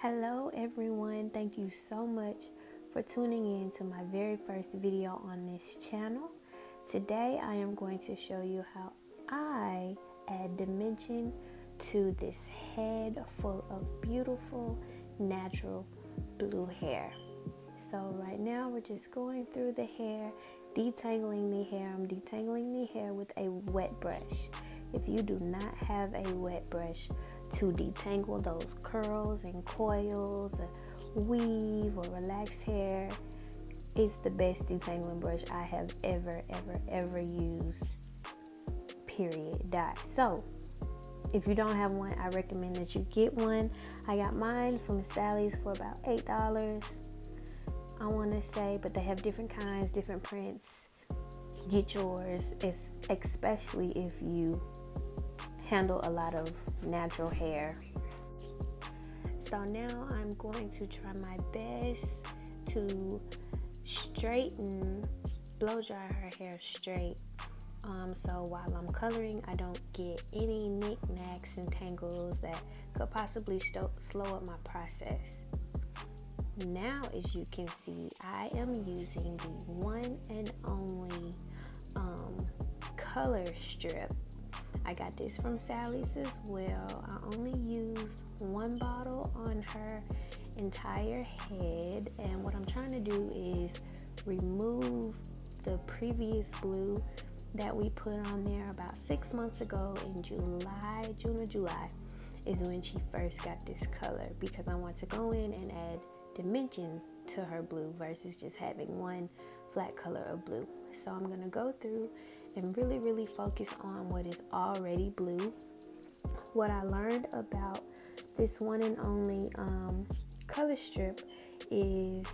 Hello everyone, thank you so much for tuning in to my very first video on this channel. Today I am going to show you how I add dimension to this head full of beautiful natural blue hair. So right now we're just going through the hair, detangling the hair. I'm detangling the hair with a wet brush. If you do not have a wet brush to detangle those curls and coils, weave or relaxed hair, it's the best detangling brush I have ever used, period. So if you don't have one, I recommend that you get one. I got mine from Sally's for about $8, I want to say, but they have different kinds, different prints. Get yours, especially if you handle a lot of natural hair. So now I'm going to try my best to straighten, blow dry her hair straight. So while I'm coloring, I don't get any knickknacks and tangles that could possibly slow up my process. Now, as you can see, I am using the one and only color strip. I got this from Sally's as well. I only used one bottle on her entire head, and what I'm trying to do is remove the previous blue that we put on there about 6 months ago in June or July is when she first got this color, because I want to go in and add dimension to her blue versus just having one flat color of blue. So I'm gonna go through and really focus on what is already blue. What I learned about this one and only color strip is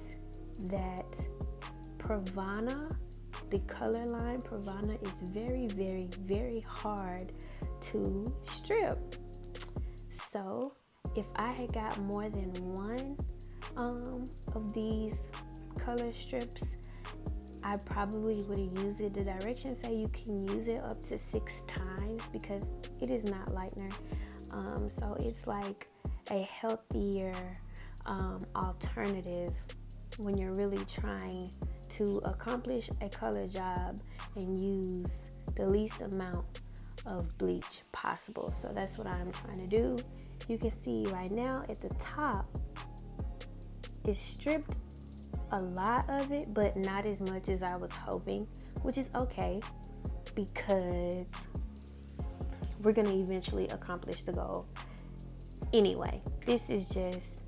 that Pravana, the color line Pravana, is very hard to strip. So if I had got more than one of these color strips, I probably would have used it. The directions say you can use it up to 6 times because it is not lightener. So it's like a healthier alternative when you're really trying to accomplish a color job and use the least amount of bleach possible. So that's what I'm trying to do. You can see right now at the top, it's stripped a lot of it, but not as much as I was hoping, which is okay because we're gonna eventually accomplish the goal. Anyway, this is just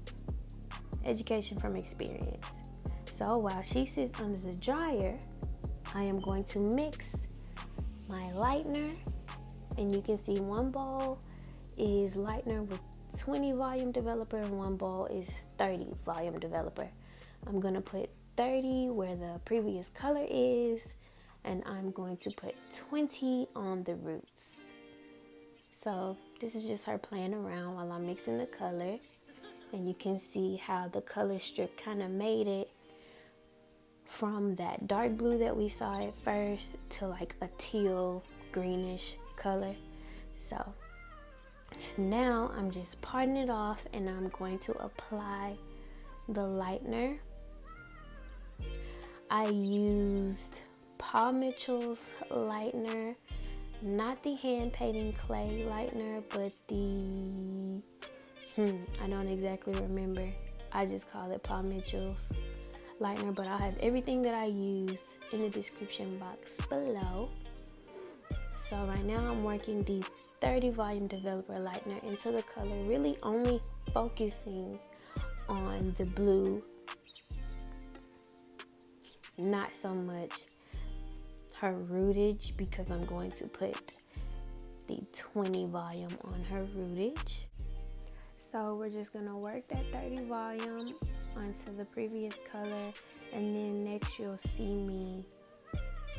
education from experience. So while she sits under the dryer, I am going to mix my lightener, and you can see one bowl is lightener with 20 volume developer and one bowl is 30 volume developer. I'm gonna put 30 where the previous color is, and I'm going to put 20 on the roots. So this is just her playing around while I'm mixing the color, and you can see how the color strip kind of made it from that dark blue that we saw at first to like a teal greenish color. So now I'm just parting it off, and I'm going to apply the lightener. I used Paul Mitchell's lightener, not the hand painting clay lightener, but the I don't exactly remember. I just call it Paul Mitchell's lightener, but I'll have everything that I used in the description box below. So right now I'm working the 30 volume developer lightener into the color, really only focusing on the blue, not so much her rootage, because I'm going to put the 20 volume on her rootage. So we're just gonna work that 30 volume onto the previous color, and then next you'll see me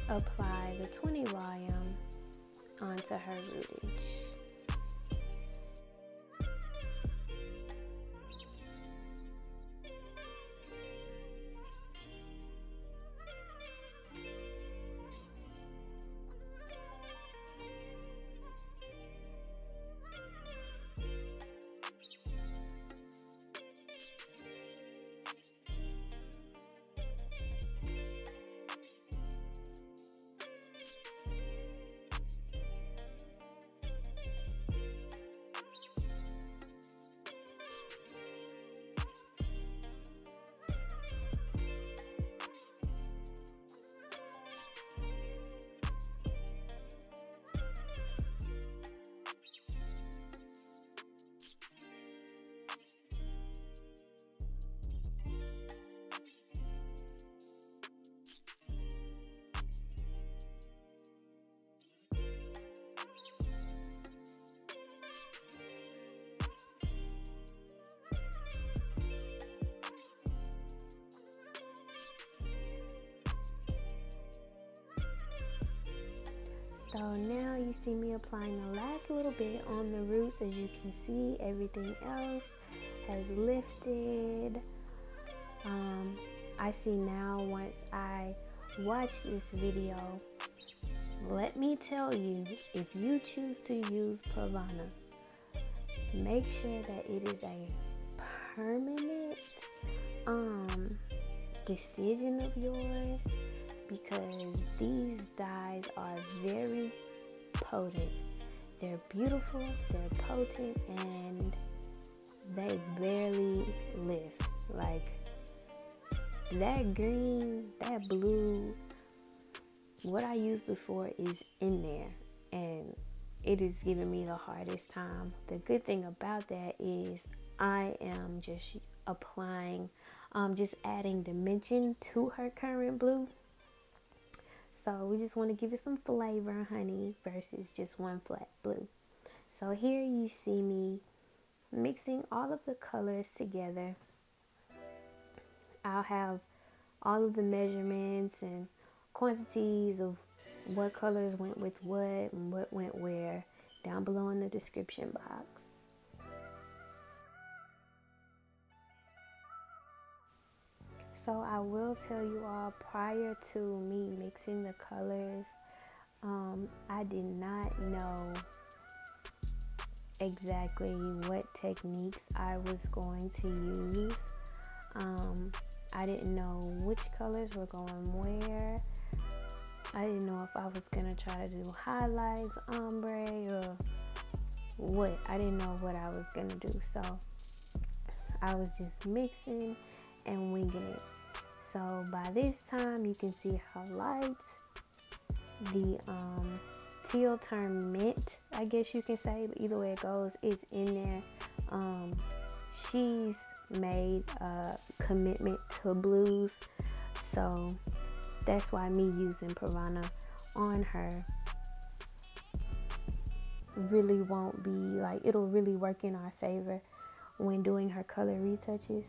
apply the 20 volume onto her rootage. So now you see me applying the last little bit on the roots. As you can see, everything else has lifted. I see now, once I watch this video, let me tell you, if you choose to use Pravana, make sure that it is a permanent decision of yours, because these dyes are very potent. They're beautiful, they're potent, and they barely lift. Like that green, that blue, what I used before is in there, and it is giving me the hardest time. The good thing about that is I am just applying, just adding dimension to her current blue. So we just want to give it some flavor, honey, versus just one flat blue. So here you see me mixing all of the colors together. I'll have all of the measurements and quantities of what colors went with what and what went where down below in the description box. So I will tell you all, prior to me mixing the colors, I did not know exactly what techniques I was going to use. I didn't know which colors were going where. I didn't know if I was gonna try to do highlights, ombre, or what. I didn't know what I was gonna do, so I was just mixing and winging it. So by this time, you can see how light the teal turned mint, I guess you can say. Either way it goes, it's in there. She's made a commitment to blues, so that's why me using Pravana on her really won't be like, it'll really work in our favor when doing her color retouches.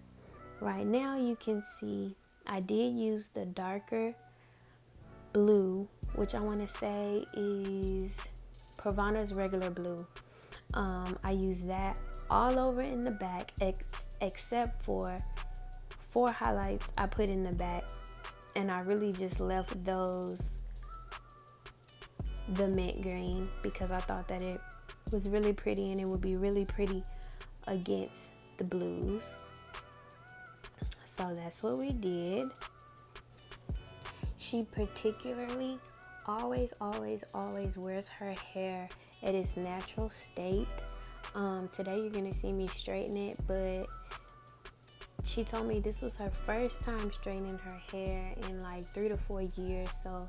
Right now you can see I did use the darker blue, which I want to say is Pravana's regular blue. I use that all over in the back, except for 4 highlights I put in the back, and I really just left those the mint green because I thought that it was really pretty and it would be really pretty against the blues. So that's what we did. She particularly always wears her hair at its natural state. Today you're gonna see me straighten it, but she told me this was her first time straightening her hair in like 3 to 4 years. So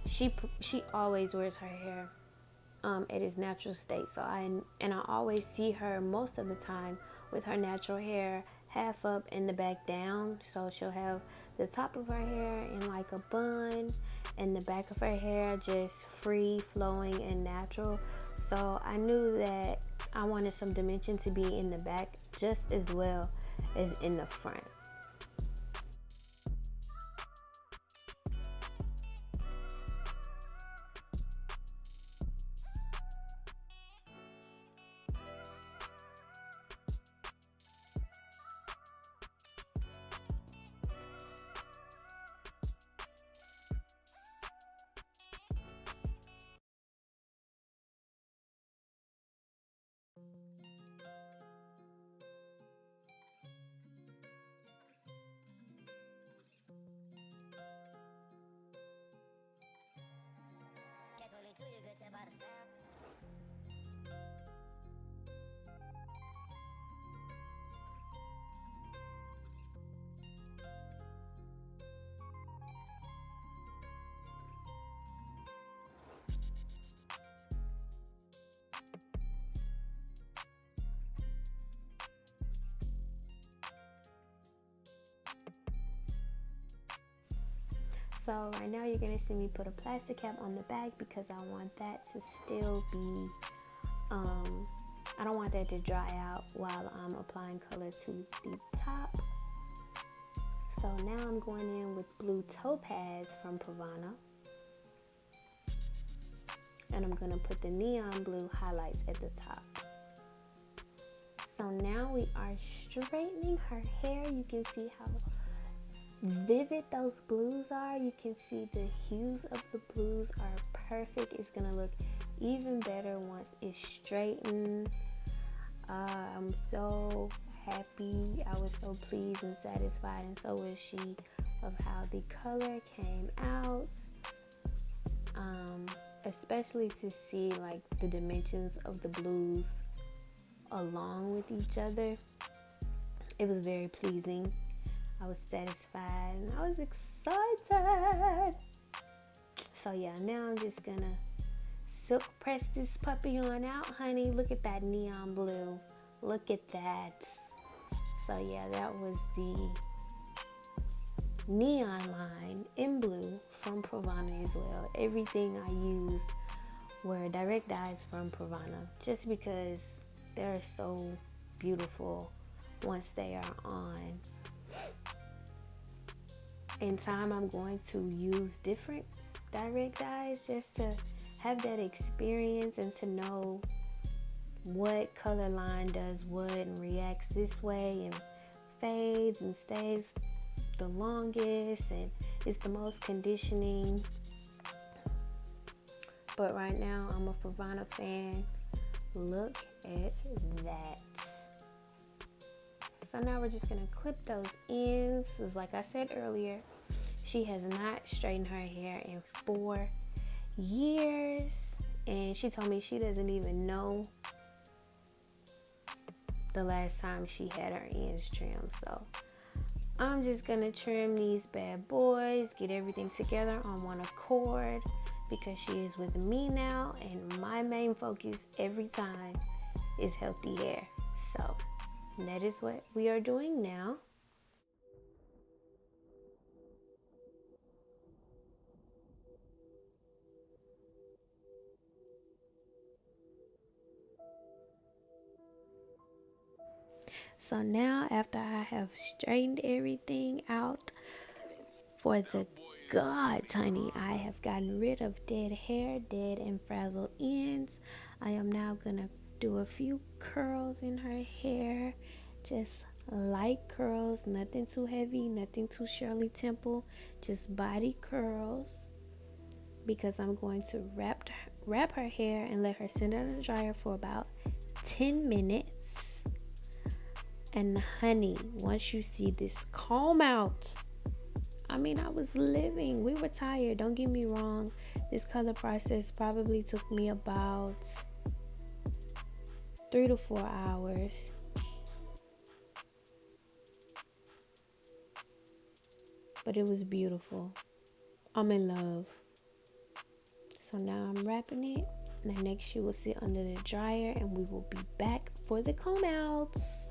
she always wears her hair at its natural state. So I always see her most of the time with her natural hair half up and the back down. So she'll have the top of her hair in like a bun and the back of her hair just free flowing and natural. So I knew that I wanted some dimension to be in the back just as well as in the front. So right now you're going to see me put a plastic cap on the back because I want that to still be, I don't want that to dry out while I'm applying color to the top. So now I'm going in with Blue Topaz from Pravana. and I'm going to put the neon blue highlights at the top. So now we are straightening her hair. You can see how vivid those blues are. You can see the hues of the blues are perfect. It's going to look even better once it's straightened. I'm so happy. I was so pleased and satisfied, and so was she, of how the color came out. Especially to see like the dimensions of the blues along with each other. It was very pleasing. I was satisfied and I was excited. So yeah, now I'm just gonna silk press this puppy on out, honey. Look at that neon blue. Look at that. So yeah, that was the neon line in blue from Pravana as well. Everything I used were direct dyes from Pravana, just because they're so beautiful once they are on. In time, I'm going to use different direct dyes just to have that experience and to know what color line does what and reacts this way and fades and stays the longest and is the most conditioning. But right now, I'm a Pravana fan. Look at that. So now we're just gonna clip those ends. Because like I said earlier, she has not straightened her hair in 4 years. And she told me she doesn't even know the last time she had her ends trimmed. So I'm just gonna trim these bad boys, get everything together on one accord, because she is with me now, and my main focus every time is healthy hair. So that is what we are doing now. So now, after I have straightened everything out for the gods, honey, I have gotten rid of dead hair, dead and frazzled ends. I am now gonna do a few curls in her hair, just light curls, nothing too heavy, nothing too Shirley Temple, just body curls, because I'm going to wrap her hair and let her sit in the dryer for about 10 minutes. And honey, once you see this comb out, I mean, I was living. We were tired. Don't get me wrong. This color process probably took me about 3 to 4 hours. But it was beautiful. I'm in love. So now I'm wrapping it. Now next she will sit under the dryer and we will be back for the comb outs.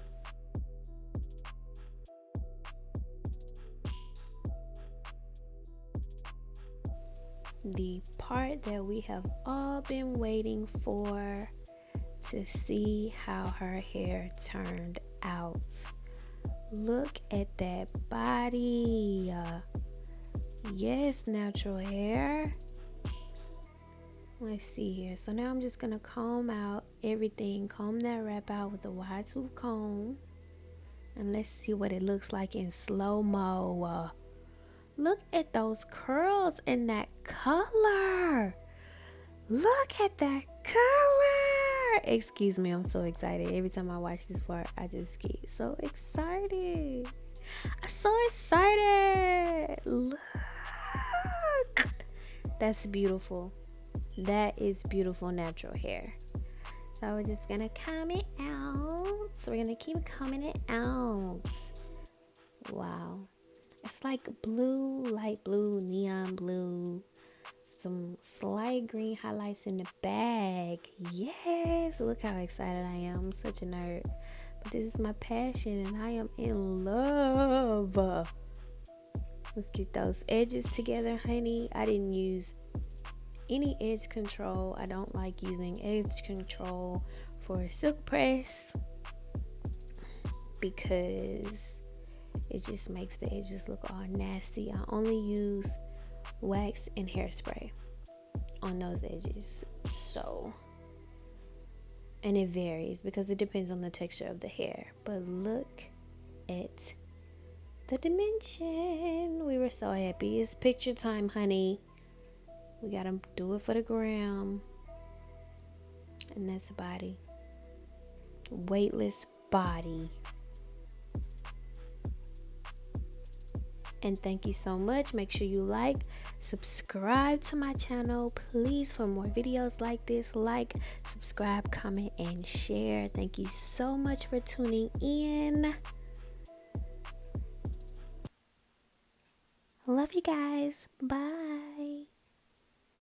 The part that we have all been waiting for, to see how her hair turned out. Look at that body. Yes, natural hair. Let's see here. So now I'm just gonna comb out everything, comb that wrap out with a wide tooth comb, and let's see what it looks like in slow-mo. Look at those curls and that color. Look at that color. Excuse me, I'm so excited. Every time I watch this part, I just get so excited. I'm so excited. Look. That's beautiful. That is beautiful natural hair. So we're just going to comb it out. So we're going to keep combing it out. Wow. It's like blue, light blue, neon blue, some slight green highlights in the bag. Yes, look how excited I am. I'm such a nerd. But this is my passion and I am in love. Let's get those edges together, honey. I didn't use any edge control. I don't like using edge control for a silk press because it just makes the edges look all nasty. I only use wax and hairspray on those edges. So, and it varies because it depends on the texture of the hair. But look at the dimension. We were so happy. It's picture time, honey. We gotta do it for the gram. And that's body. Weightless body. And thank you so much. Make sure you like, subscribe to my channel, please, for more videos like this. Like, subscribe, comment, and share. Thank you so much for tuning in. Love you guys. Bye.